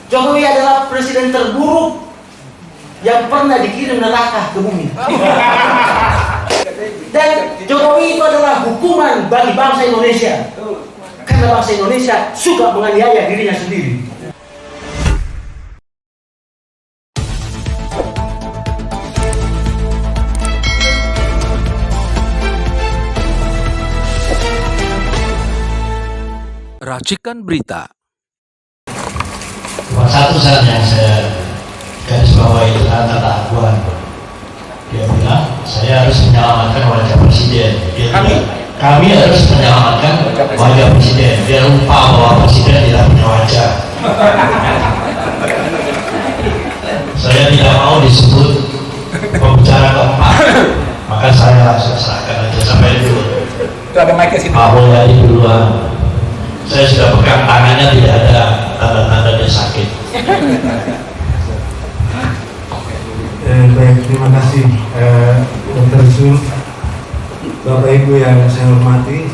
Jokowi adalah presiden terburuk yang pernah dikirim neraka ke bumi. Dan Jokowi itu adalah hukuman bagi bangsa Indonesia. Karena bangsa Indonesia suka menganiaya dirinya sendiri. Racikan berita. Satu saat yang saya garis bawahi itu kata Aguan. Dia bilang saya harus menyelamatkan wajah presiden. Kami harus menyelamatkan wajah presiden. Dia lupa bahwa presiden tidak punya wajah. Saya tidak mau disebut pembicara keempat, maka saya langsung serahkan aja sampai dulu. Pak Mulyadi duluan. Saya sudah pegang tangannya, tidak ada tanda-tanda dia sakit. Baik, terima kasih Dr. Zul. Bapak Ibu yang saya hormati,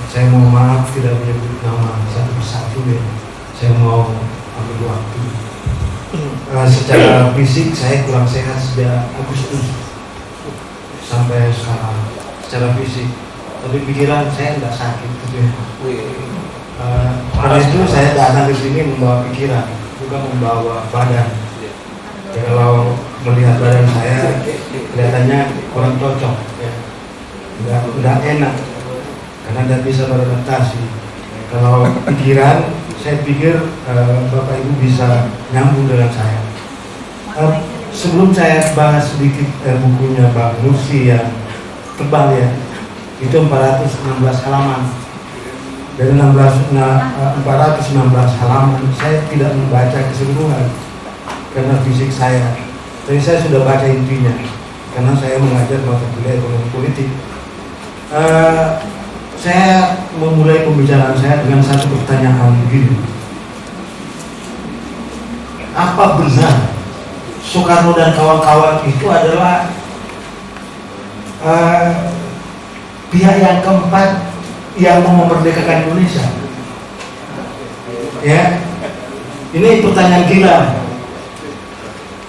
saya mohon maaf tidak menyebut nama satu persatu ya. Saya mau ambil waktu. Secara fisik saya kurang sehat sejak Agustus sampai sekarang. Secara fisik, tapi pikiran saya tidak sakit gitu ya. Pada itu saya datang ke sini membawa pikiran, bukan membawa badan. Ya, kalau melihat badan saya kelihatannya kurang cocok, ya. Udah enak, karena tidak bisa beradaptasi. Kalau pikiran, saya pikir Bapak Ibu bisa nyambung dengan saya. Sebelum saya bahas sedikit bukunya Bang Nursi yang tebal ya, itu 416 halaman. Dari 416 halaman saya tidak membaca keseluruhan karena fisik saya. Tapi saya sudah baca intinya karena saya mengajar mata kuliah ekonomi politik. Saya memulai pembicaraan saya dengan satu pertanyaan begini. Apa benar Soekarno dan kawan-kawan itu adalah pihak yang keempat yang mau memerdekakan Indonesia? Ya, ini pertanyaan gila.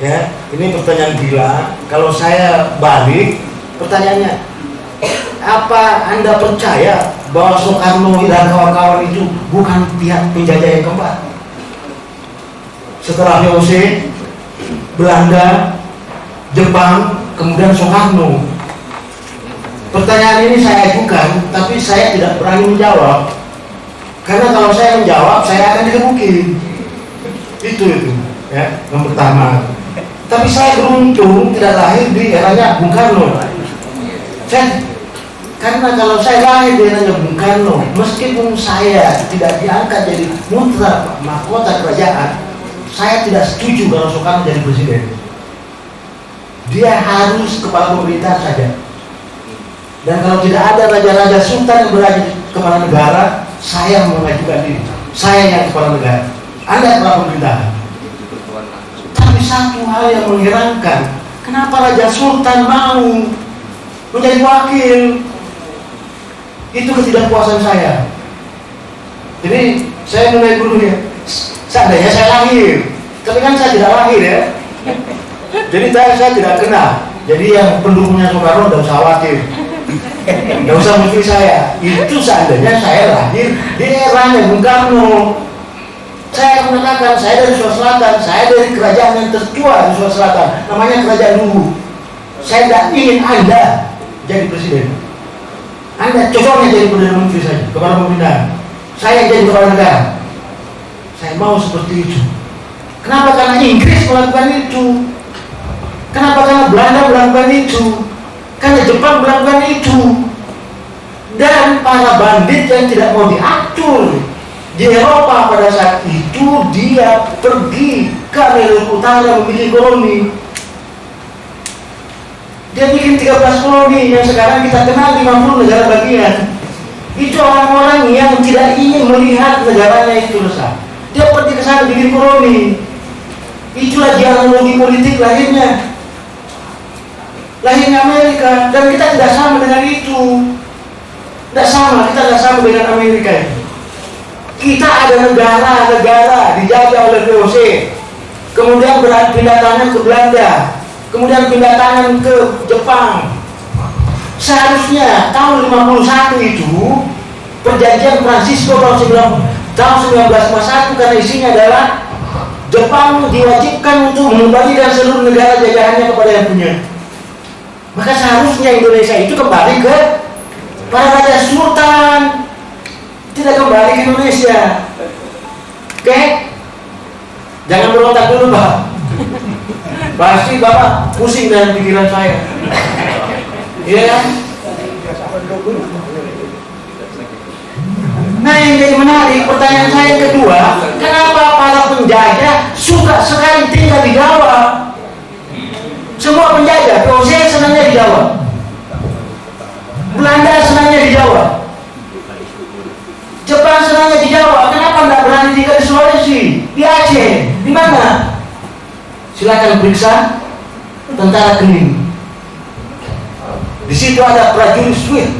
Ya, ini pertanyaan gila. Kalau saya balik pertanyaannya, apa Anda percaya bahwa Soekarno dan kawan-kawan itu bukan pihak penjajah yang keempat? Setelah VOC, Belanda, Jepang, kemudian Soekarno. Pertanyaan ini saya ajukan, tapi saya tidak berani menjawab. Karena kalau saya menjawab, saya akan digebukin. Itu ya, yang pertama. Tapi saya beruntung tidak lahir di eranya Bung Karno. Karena kalau saya lahir di eranya Bung Karno, meskipun saya tidak diangkat jadi putra mahkota kerajaan, saya tidak setuju kalau Soekarno jadi presiden. Dia harus kepala pemerintahan saja. Dan kalau tidak ada raja-raja sultan yang berada di kepala negara, saya mengajukan diri. Saya yang kepala negara, Anda kepala pemerintahan. Tapi satu hal yang mengherankan, kenapa raja sultan mau menjadi wakil? Itu ketidakpuasan saya. Jadi saya mulai dulu ya. Seandainya saya lahir, tapi kan saya tidak lahir ya. Jadi saya tidak kenal. Jadi yang pendukungnya Soekarno tidak usah khawatir. Nggak usah mikir saya. Itu seandainya saya lahir di eranya Bung Karno. Saya akan mengatakan saya dari Sulawesi Selatan, saya dari kerajaan yang tertua di Sulawesi Selatan, namanya Kerajaan Luwu. Saya tidak ingin Anda jadi presiden. Anda cocoknya jadi perdana menteri saja, kepala pemerintahan. Saya jadi kepala negara. Saya mau seperti itu. Kenapa? Karena Inggris melakukan itu. Kenapa? Karena Belanda melakukan itu. Karena Jepang melakukan itu. Dan para bandit yang tidak mau diatur di Eropa pada saat itu, dia pergi ke Amerika Utara memiliki koloni. Dia bikin 13 koloni yang sekarang kita kenal 50 negara bagian. Itu orang-orang yang tidak ingin melihat negaranya itu rusak. Dia pergi ke sana bikin koloni. Itulah dialogi politik lahirnya Amerika. Dan kita tidak sama dengan itu. Tidak sama, kita tidak sama dengan Amerika itu. Kita ada negara dijajah oleh VOC, kemudian pindah tangan ke Belanda, kemudian pindah tangan ke Jepang. Seharusnya tahun 51 itu perjanjian Francisco tahun 1951, karena isinya adalah Jepang diwajibkan untuk mengembalikan seluruh negara jajahannya kepada yang punya. Maka seharusnya Indonesia itu kembali ke para raja sultan, tidak kembali ke Indonesia. Oke? Jangan berontak dulu, Pak. Pasti Bapak pusing dengan pikiran saya. Iya kan? Nah, yang jadi menarik, pertanyaan saya yang kedua, kenapa para penjajah suka sekali tinggal di Jawa? Semua penjajah, VOC senangnya di Jawa, Belanda senangnya di Jawa, Jepang senangnya di Jawa. Kenapa nggak berani tinggal di Sulawesi, di Aceh, di mana? Silakan periksa tentara Kening. Di situ ada prajurit Sweet,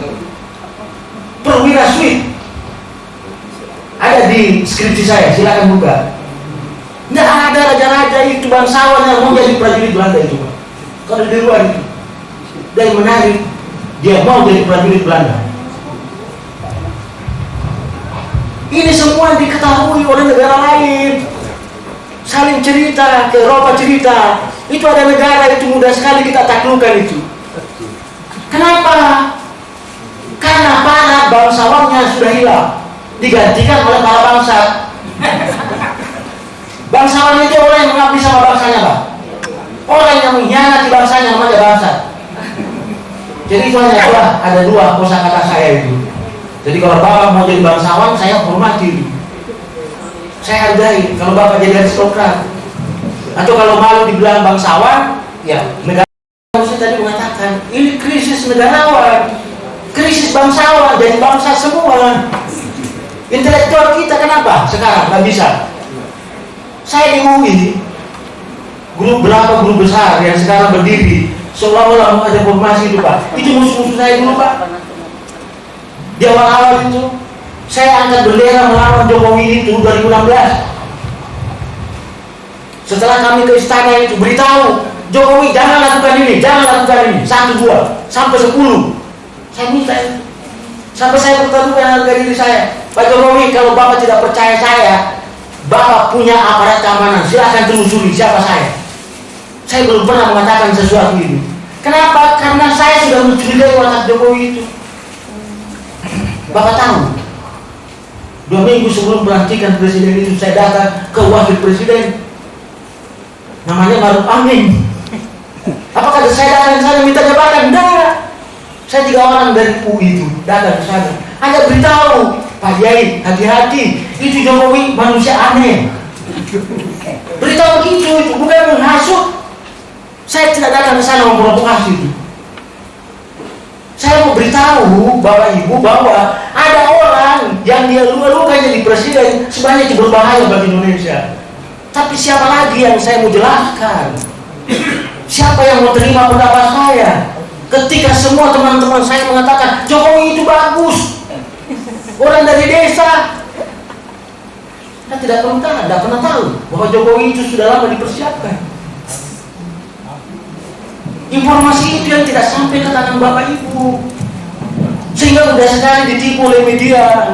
perwira Sweet. Ada di skripsi saya, silakan buka. Nggak ada raja-raja itu bangsawan yang mau jadi prajurit Belanda itu, Pak. Kalau di luar itu, dan menarik, dia mau jadi prajurit Belanda. Ini semua diketahui oleh negara lain. Saling cerita, ke Eropa cerita. Itu ada negara itu mudah sekali kita taklukkan itu. Kenapa? Karena para bangsawannya sudah hilang, digantikan oleh para bangsa. Bangsawan itu orang yang mengabdi sama bangsanya, Pak. Orang yang mengkhianati bangsanya namanya bangsa. Jadi itu hanya ada dua kosakata saya itu. Jadi kalau Bapak mau jadi bangsawan, saya hormati, saya hargai. Kalau Bapak jadi aristokrat, atau kalau malu dibilang bangsawan, ya negara. Saya tadi mengatakan ini krisis negarawan, krisis bangsawan, jadi bangsa semua. Intelektual kita kenapa sekarang nggak bisa? Saya di UI, grup besar yang sekarang berdiri seolah-olah mau ada formasi itu, Pak. Itu musuh-musuh saya dulu, Pak. Di awal-awal itu saya angkat bendera melawan Jokowi itu 2016. Setelah kami ke istana itu beritahu Jokowi jangan lakukan ini, 1, 2, sampai 10. Saya minta itu. Sampai saya bertaruhkan harga diri saya. Pak Jokowi, kalau Bapak tidak percaya saya, Bapak punya aparat keamanan, silahkan telusuri siapa saya. Saya belum pernah mengatakan sesuatu ini. Kenapa? Karena saya sudah mencurigai watak Jokowi itu. Bapak tahu, 2 minggu sebelum pelantikan presiden itu saya datang ke wakil presiden, namanya Maruf Amin. Apakah saya datang ke sana minta jabatan? Enggak. Saya 3 orang dari UI itu datang ke sana, hanya beritahu, Pak Yai, hati-hati, itu Jokowi manusia aneh. Beritahu begitu, itu bukan menghasut. Saya tidak datang ke sana memprovokasi itu. Saya mau beritahu Bapak Ibu bahwa ada orang yang dia luka jadi presiden, sebenarnya itu berbahaya bagi Indonesia. Tapi siapa lagi yang saya mau jelaskan? Siapa yang mau terima pendapat saya? Ketika semua teman-teman saya mengatakan Jokowi itu bagus, orang dari desa, kita tidak pernah tahu bahwa Jokowi itu sudah lama dipersiapkan. Informasi itu yang tidak sampai ke tangan Bapak Ibu, sehingga mudah sekali ditipu oleh media,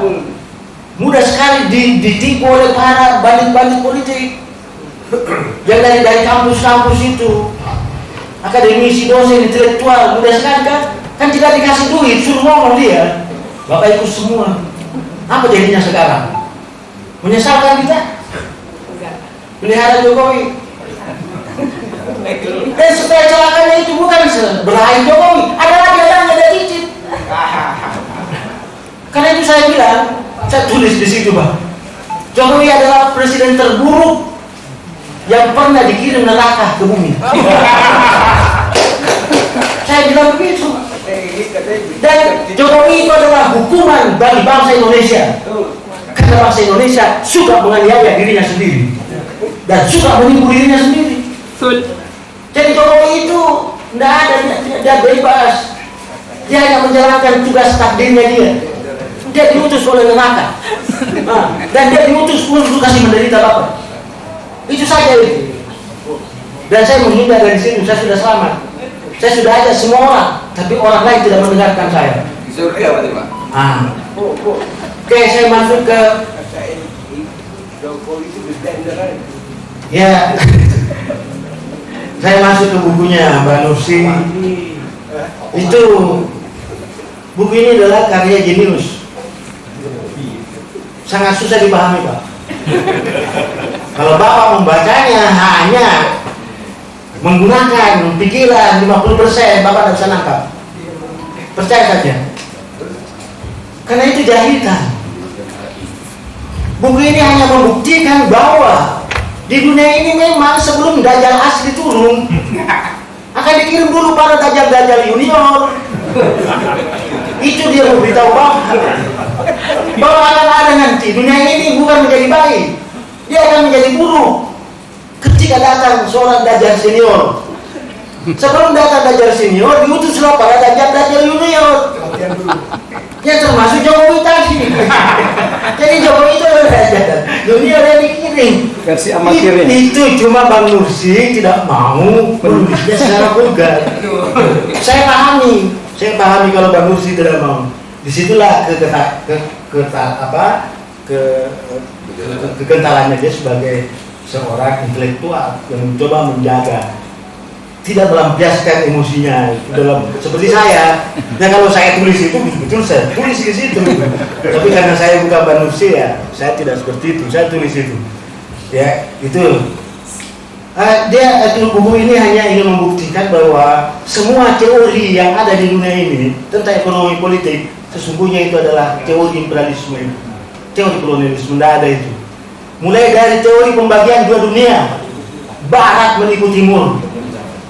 mudah sekali ditipu oleh para bandit-bandit politik yang dari kampus-kampus itu, akademisi, dosen, intelektual, mudah sekali kan tidak dikasih duit, suruh ngomong dia. Bapak Ibu semua, apa jadinya sekarang? Menyesalkan kita melihara Jokowi. Dan supaya celakanya itu bukan belain Jokowi, ada lagi yang ada cicit. Karena itu saya bilang, saya tulis di situ, Pak, Jokowi adalah presiden terburuk yang pernah dikirim neraka ke bumi. Saya bilang begitu. Dan Jokowi itu adalah hukuman bagi bangsa Indonesia, karena bangsa Indonesia suka menganiaya dirinya sendiri dan suka menipu dirinya sendiri. Jadi Jokowi itu tidak bebas, dia hanya menjalankan tugas takdirnya dia. Dia diutus oleh neraka. Dan dia diutus untuk kasih menderita Bapak. Itu saja itu. Dan saya menghindar dari situ, saya sudah selamat. Saya sudah ajak semua orang, tapi orang lain tidak mendengarkan saya. Di surga berarti Pak? Oke, saya masuk ke ya. Saya masuk ke bukunya Mbak Nursi. Itu buku ini adalah karya jenius. Sangat susah dipahami Pak. Kalau Bapak membacanya hanya menggunakan pikiran 50%, Bapak tidak bisa nangkap. Percaya saja. Karena itu jahitan. Buku ini hanya membuktikan bahwa di dunia ini memang sebelum Dajjal asli turun akan dikirim dulu para Dajjal junior. Itu dia memberitahu bahwa akan ada nanti dunia ini bukan menjadi baik, dia akan menjadi buruk ketika datang seorang Dajjal senior. Sebelum datang Dajjal senior diutuslah para Dajjal junior. Ya termasuk Jokowi tadi. Jadi Jokowi itu adalah Dajjal junior yang dikirim. Versi amatirnya. Itu cuma Bang Nursi tidak mau menulisnya secara vulgar. Saya pahami kalau Bang Nursi tidak mau. Disitulah kekentalannya dia sebagai seorang intelektual yang mencoba menjaga, tidak melampiaskan emosinya dalam seperti saya. Nah kalau saya tulis itu betul saya tulis di situ. Tapi karena saya bukan Bang Nursi ya, saya tidak seperti itu. Saya tulis itu. Ya itu. Buku ini hanya ingin membuktikan bahwa semua teori yang ada di dunia ini tentang ekonomi politik sesungguhnya itu adalah teori imperialisme, teori kolonialisme. Tidak ada itu. Mulai dari teori pembagian dua dunia, Barat menipu Timur.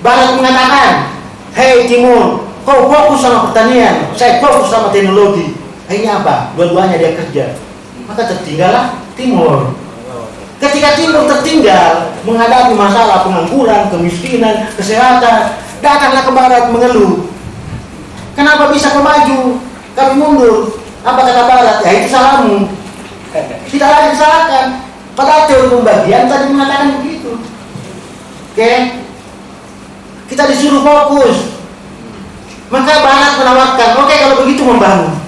Barat mengatakan, hei Timur, kau fokus sama pertanian, saya fokus sama teknologi. Akhirnya apa? Dua-duanya dia kerja. Maka tertinggallah Timur. Ketika Timur tertinggal menghadapi masalah pengangguran, kemiskinan, kesehatan, datanglah ke Barat mengeluh. Kenapa bisa kau maju? Kami mundur. Apa kata Barat? Ya itu salahmu. Tidak lagi disalahkan. Padahal teori pembagian tadi mengatakan begitu. Oke? Kita disuruh fokus. Maka Barat menawarkan, oke kalau begitu membangun.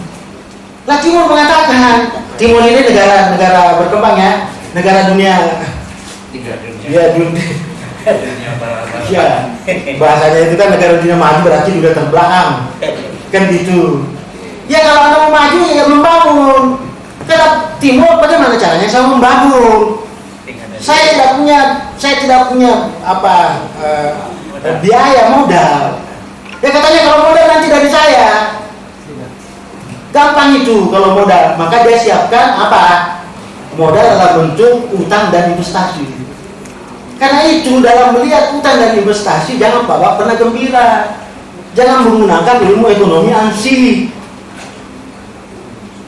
Lah Timur mengatakan, Timur ini negara berkembang ya. Negara dunia, ya dunia, ya bahasanya itu kan negara dunia maju berarti juga terbelakang, kan gitu. Ya kalau anda mau maju ya membangun. Kalau Timur bagaimana caranya saya membangun? Saya tidak punya biaya modal. Ya katanya kalau modal nanti dari saya, gampang itu kalau modal. Maka dia siapkan apa? Modal dalam bentuk utang dan investasi. Karena itu dalam melihat utang dan investasi jangan Bapak pernah gembira. Jangan menggunakan ilmu ekonomi ANSI.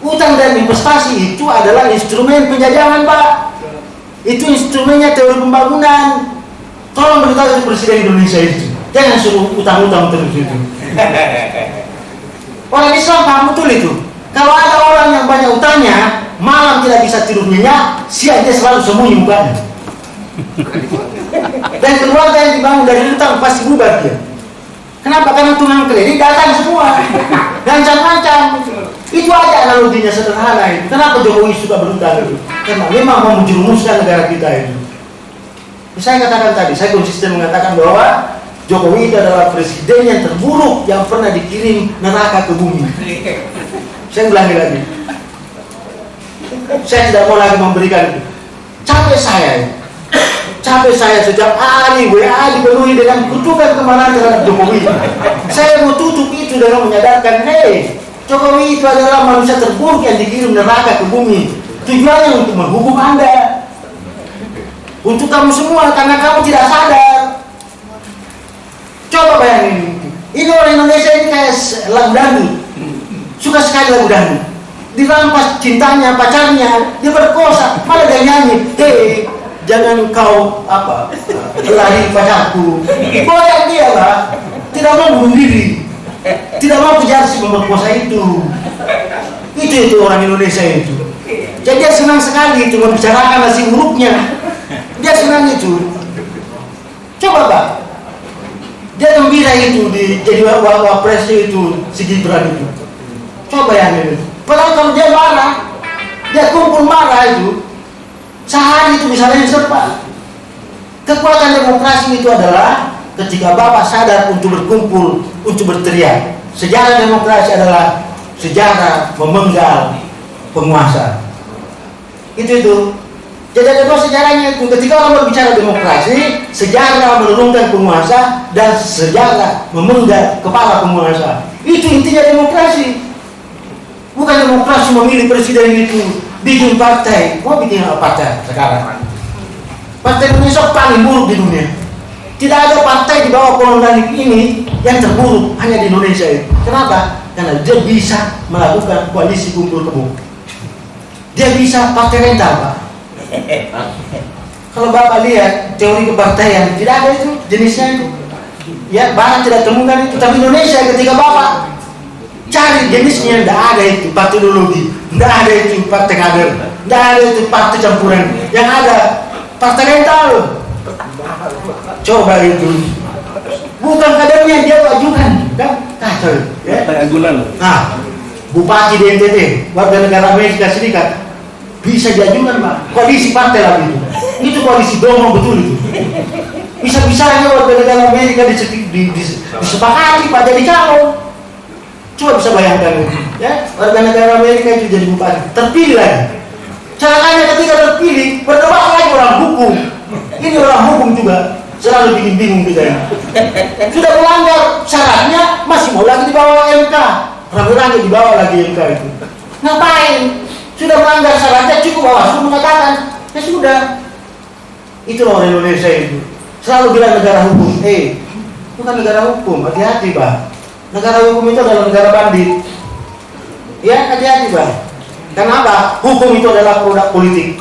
Utang dan investasi itu adalah instrumen penjajahan Pak. Itu instrumennya teori pembangunan. Tolong beritahu Presiden Indonesia itu. Jangan suruh utang-utang terus itu. Orang Islam paham betul itu. Kalau ada orang yang banyak utangnya, malam tidak bisa tidur nyenyak, siang dia selalu sembunyi mukanya. Dan keluarga yang dibangun dari utang pasti bubar dia. Kenapa? Karena tukang kredit datang semua, ngancam-ngancam. Itu aja analoginya sederhana itu. Kenapa Jokowi suka berutang itu? Karena memang mau menjerumuskan negara kita itu. Saya katakan tadi, saya konsisten mengatakan bahwa Jokowi itu adalah presiden yang terburuk yang pernah dikirim neraka ke bumi. Saya ulangi lagi. Saya tidak mau lagi memberikan itu. Capek saya sejak hari WA dipenuhi dengan kutukan kemarahan terhadap Jokowi. Saya mau tutup itu dengan menyadarkan, hei, Jokowi itu adalah manusia terburuk yang dikirim neraka ke bumi. Tujuannya untuk menghukum Anda, untuk kamu semua, karena kamu tidak sadar. Coba bayangin, ini orang Indonesia ini kayak lagu dangdut. Suka sekali lagu dangdut. Dirampas cintanya, pacarnya, dia berkosa, malah dia nyanyi, hei, jangan kau lari pacarku. Goyang dia lah, tidak mau bunuh diri, tidak mau kejar si pemerkosa itu. Itu orang Indonesia itu. Jadi dia senang sekali itu membicarakan nasi buruknya. Dia senang itu. Coba Pak, dia gembira itu jadi wapres itu si Gibran itu. Coba ya itu. Padahal kalau dia marah, dia kumpul marah itu, sehari itu bisa lengser Pak. Kekuatan demokrasi itu adalah ketika Bapak sadar untuk berkumpul, untuk berteriak. Sejarah demokrasi adalah sejarah memenggal penguasa. Itu. Jadi ada dua sejarahnya itu. Ketika orang berbicara demokrasi, sejarah menurunkan penguasa dan sejarah memenggal kepala penguasa. Itu intinya demokrasi. Bukan demokrasi memilih presiden itu bikin partai. Mau bikin apa partai sekarang? Partai Indonesia paling buruk di dunia. Tidak ada partai di bawah kolonial ini yang terburuk, hanya di Indonesia itu. Kenapa? Karena dia bisa melakukan koalisi kumpul kebo. Dia bisa partai rental Pak. Kalau Bapak lihat teori kepartaian, tidak ada itu jenisnya itu. Ya, Barat tidak temukan itu. Tapi Indonesia ketika Bapak cari jenisnya, tidak ada itu partai ideologi, tidak ada itu partai kader, tidak ada itu partai campuran. Yang ada partai rental. Coba itu. Bukan kadernya dia ajukan, kan? Kacau. Ya. Nah, Bupati di NTT, warga negara Amerika Serikat, bisa diajukan Pak, koalisi partai lagi itu koalisi domo betul itu. Bisa-bisanya warga negara Amerika disepakati Pak jadi calon. Coba bisa bayangkan ya, warga negara Amerika itu jadi bupati, terpilih lagi. Caranya ketika terpilih, berdebat lagi orang hukum. Ini orang hukum juga selalu bikin bingung kita ini. Sudah melanggar syaratnya, masih mau lagi dibawa MK. Ragu-ragu dibawa lagi MK itu. Ngapain? Sudah melanggar syaratnya, cukup Bawaslu mengatakan, ya sudah. Itulah orang Indonesia itu. Selalu bilang negara hukum. Bukan negara hukum, hati-hati Pak. Negara hukum itu adalah negara bandit. Ya, hati-hati Pak. Kenapa? Hukum itu adalah produk politik.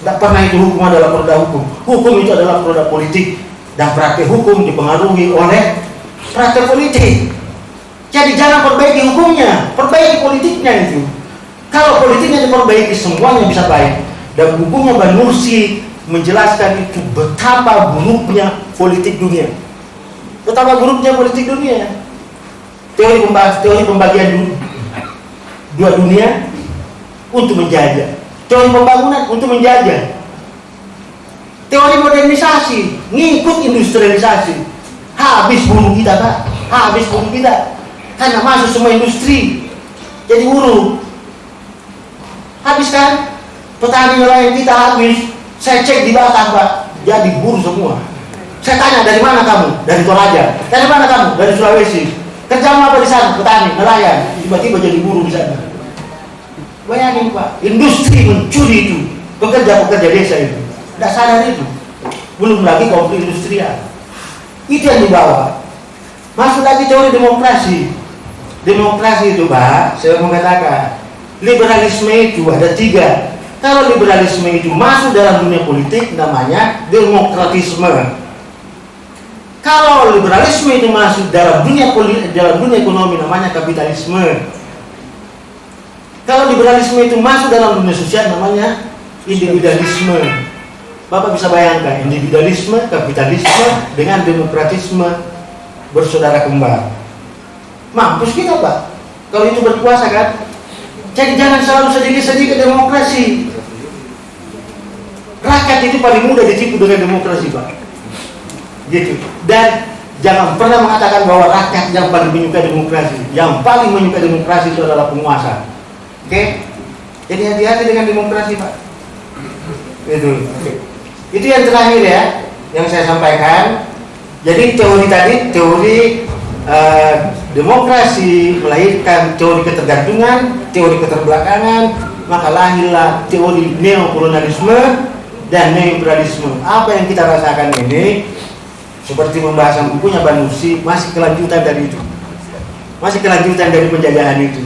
Tidak pernah itu hukum adalah produk hukum. Hukum itu adalah produk politik. Dan praktek hukum dipengaruhi oleh praktek politik. Jadi jangan perbaiki hukumnya, perbaiki politiknya itu. Kalau politiknya diperbaiki, semuanya bisa baik. Dan bukunya Mbak Nursi menjelaskan itu betapa buruknya politik dunia. Betapa buruknya politik dunia. Teori pembagian dua dunia untuk menjajah. Teori pembangunan untuk menjajah. Teori modernisasi ngikut industrialisasi. Habis buruh kita Pak. Habis buruh kita. Karena masuk semua industri. Jadi buruh. Habis kan? Petani nelayan kita habis. Saya cek di Batam Pak. Jadi buruh semua. Saya tanya dari mana kamu? Dari Toraja. Dari mana kamu? Dari Sulawesi. Kerja apa di sana? Petani, nelayan. Tiba-tiba jadi buruh di sana. Bayangin Pak, industri mencuri itu pekerja-pekerja desa itu. Tidak sadar itu. Belum lagi konflik industrial. Itu yang dibawa. Masuk lagi teori demokrasi. Demokrasi itu Pak, saya mau katakan, liberalisme itu ada 3. Kalau liberalisme itu masuk dalam dunia politik, namanya demokratisme. Kalau liberalisme itu masuk dalam dunia ekonomi, namanya kapitalisme. Kalau liberalisme itu masuk dalam dunia sosial, namanya individualisme. Bapak bisa bayangkan, individualisme, kapitalisme dengan demokratisme bersaudara kembar. Mampus kita Pak, kalau itu berkuasa kan. Jadi jangan selalu sedikit-sedikit demokrasi. Rakyat itu paling mudah ditipu dengan demokrasi Pak. Gitu. Dan jangan pernah mengatakan bahwa rakyat yang paling menyukai demokrasi. Yang paling menyukai demokrasi itu adalah penguasa. Oke? Jadi hati-hati dengan demokrasi Pak. Itu yang terakhir ya, yang saya sampaikan. Jadi teori tadi, teori demokrasi melahirkan teori ketergantungan, teori keterbelakangan, maka lahirlah teori neokolonialisme dan neoliberalisme. Apa yang kita rasakan ini, seperti pembahasan bukunya Mbak Nursi, masih kelanjutan dari itu, masih kelanjutan dari penjajahan itu.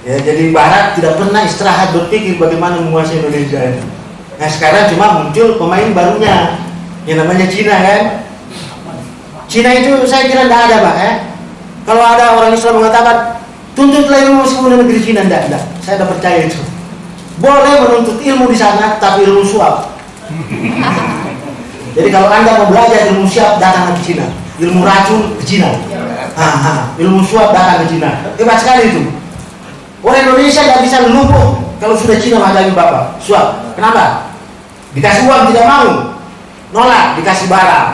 Ya, jadi Barat tidak pernah istirahat berpikir bagaimana menguasai Indonesia. Nah sekarang cuma muncul pemain barunya, yang namanya Cina kan. Cina itu saya kira tidak ada Pak ya. Kalau ada orang Islam mengatakan Tuntutlah ilmu meskipun di negeri Cina, enggak. Saya udah percaya itu. Boleh menuntut ilmu di sana, tapi ilmu suap. Jadi kalau Anda mau belajar ilmu suap, datang ke Cina. Ilmu racun ke Cina. Ilmu suap datang ke Cina. Hebat sekali itu. Orang Indonesia nggak bisa luput kalau sudah Cina menghadapi Bapak. Suap. Kenapa? Dikasih uang tidak mau, nolak. Dikasih barang,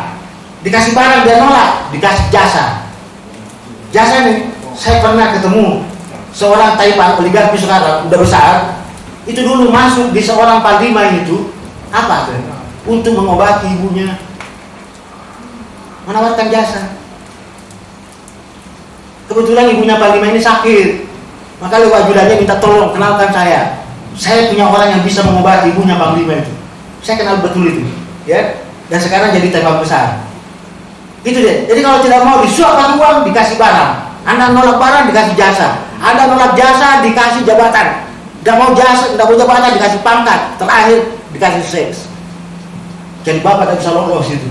dikasih barang dia nolak. Dikasih jasa. Jasa nih, saya pernah ketemu seorang Taipan oligarki sekarang udah besar. Itu dulu masuk di seorang panglima itu apa tuh? Untuk mengobati ibunya, menawarkan jasa. Kebetulan ibunya panglima ini sakit, maka lewat ajudannya minta tolong kenalkan saya. Saya punya orang yang bisa mengobati ibunya panglima itu. Saya kenal betul itu, ya. Dan sekarang jadi Taipan besar. Itu deh. Jadi kalau tidak mau disuapkan uang, dikasih barang. Anda nolak barang, dikasih jasa. Anda nolak jasa, dikasih jabatan. Tidak mau jasa, tidak mau jabatan, dikasih pangkat. Terakhir dikasih seks. Jadi Bapak tidak bisa lolos itu.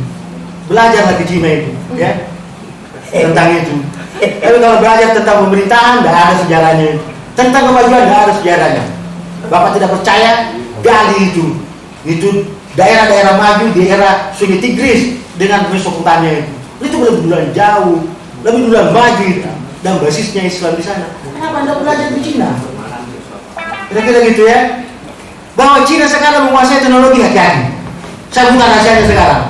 Belajar lagi Cina itu, ya, tentang itu. Tapi kalau belajar tentang pemerintahan, tidak ada sejarahnya itu. Tentang kemajuan, tidak ada sejarahnya. Bapak tidak percaya, gali itu. Itu daerah-daerah maju di era Sungai Tigris dengan Mesopotamia itu. Itu lebih duluan jauh, lebih duluan maju dan basisnya Islam di sana. Kenapa Anda belajar di Cina? Kira-kira gitu ya. Bahwa Cina sekarang menguasai teknologi, hati-hati. Saya bukan rahasianya sekarang.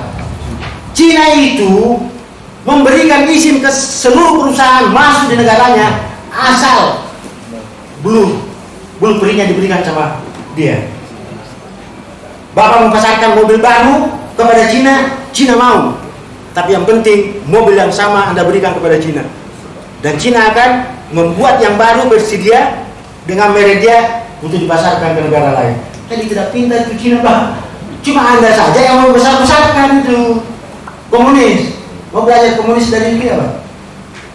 Cina itu memberikan izin ke seluruh perusahaan masuk di negaranya asal blueprintnya diberikan sama dia. Bapak mempasarkan mobil baru kepada Cina, Cina mau. Tapi yang penting mobil yang sama Anda berikan kepada Cina. Dan Cina akan membuat yang baru bersedia dengan merek dia untuk dipasarkan ke negara lain. Jadi tidak pintar itu Cina, Pak. Cuma Anda saja yang mau besar-besarkan itu. Komunis. Mau belajar komunis dari dia, Pak.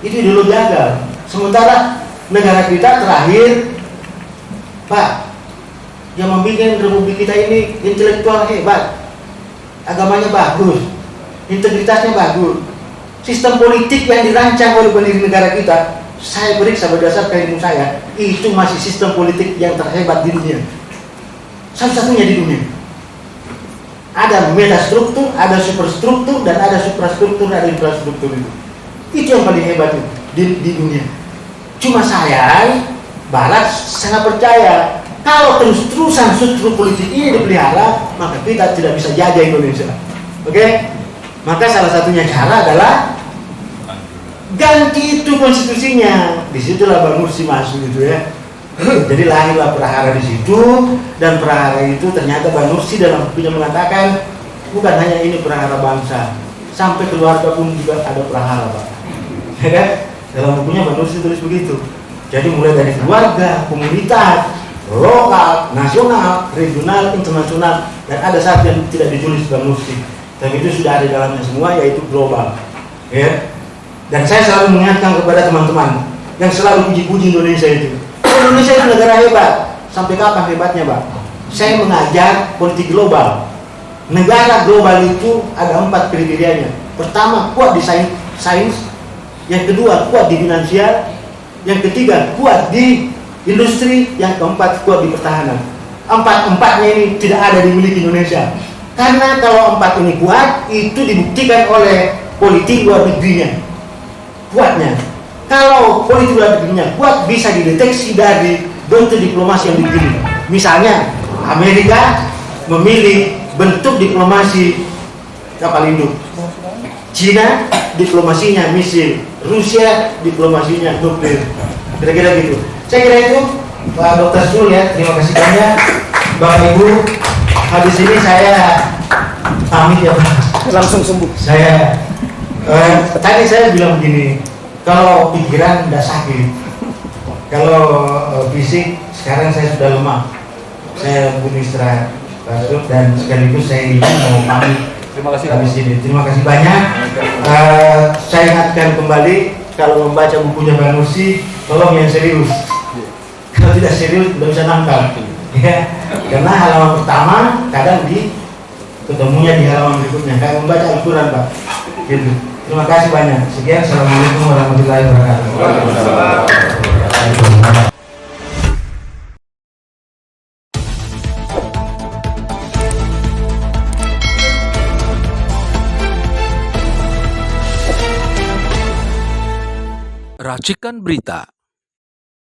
Itu ideologi gagal. Sementara negara kita terakhir, Pak, yang membuat republik kita ini intelektual hebat. Agamanya bagus. Integritasnya bagus. Sistem politik yang dirancang oleh pendiri negara kita, saya periksa berdasarkan ilmu saya, itu masih sistem politik yang terhebat di dunia. Satu-satunya di dunia. Ada metastruktur, ada superstruktur, dan ada suprastruktur, ada infrastruktur itu. Itu yang paling hebat itu di dunia. Cuma saya, Barat, sangat percaya kalau terus-terusan struktur politik ini dipelihara, maka kita tidak bisa jajah Indonesia. Oke? Maka salah satunya cara adalah ganti itu konstitusinya. Disitulah Bang Mursi masuk gitu ya. Jadi lahirlah prahara di situ, dan prahara itu ternyata Bang Mursi dalam bukunya mengatakan bukan hanya ini prahara bangsa, sampai keluarga pun juga ada prahara, Pak. Ya kan? Dalam bukunya Bang Mursi tulis begitu. Jadi mulai dari keluarga, komunitas, lokal, nasional, regional, internasional, dan ada satu yang tidak ditulis Bang Mursi. Tapi itu sudah ada di dalamnya semua, yaitu global. Ya. Dan saya selalu mengingatkan kepada teman-teman yang selalu puji-puji Indonesia itu. Indonesia itu negara hebat. Sampai kapan hebatnya, Pak? Saya mengajar politik global. Negara global itu ada 4 kriterianya. Pertama, kuat di sains. Yang kedua, kuat di finansial. Yang ketiga, kuat di industri. Yang keempat, kuat di pertahanan. Empatnya ini tidak ada dimiliki Indonesia. Karena kalau 4 ini kuat, itu dibuktikan oleh politik luar negerinya. Kuatnya. Kalau politik luar negerinya kuat, bisa dideteksi dari bentuk diplomasi yang dipilih. Misalnya, Amerika memilih bentuk diplomasi kapal induk. Cina diplomasinya misil, Rusia diplomasinya nuklir. Kira-kira gitu. Saya kira itu, Pak Dr. Sul ya, terima kasih banyak. Bapak Ibu, habis ini saya pamit ya Pak. Langsung sembuh. Tadi saya bilang begini, kalau pikiran tidak sakit, kalau fisik sekarang saya sudah lemah, saya butuh istirahat, dan sekaligus saya ingin mau pamit. Terima kasih habis ini. Terima kasih banyak. Saya ingatkan kembali, kalau membaca bukunya Bang Mursi, tolong yang serius. Kalau tidak serius tidak bisa nangkal. Ya, karena halaman pertama kadang ketemunya di halaman berikutnya. Kayak membaca Al-Quran, Pak. Gitu. Terima kasih banyak. Sekian. Assalamualaikum warahmatullahi wabarakatuh. Racikan Berita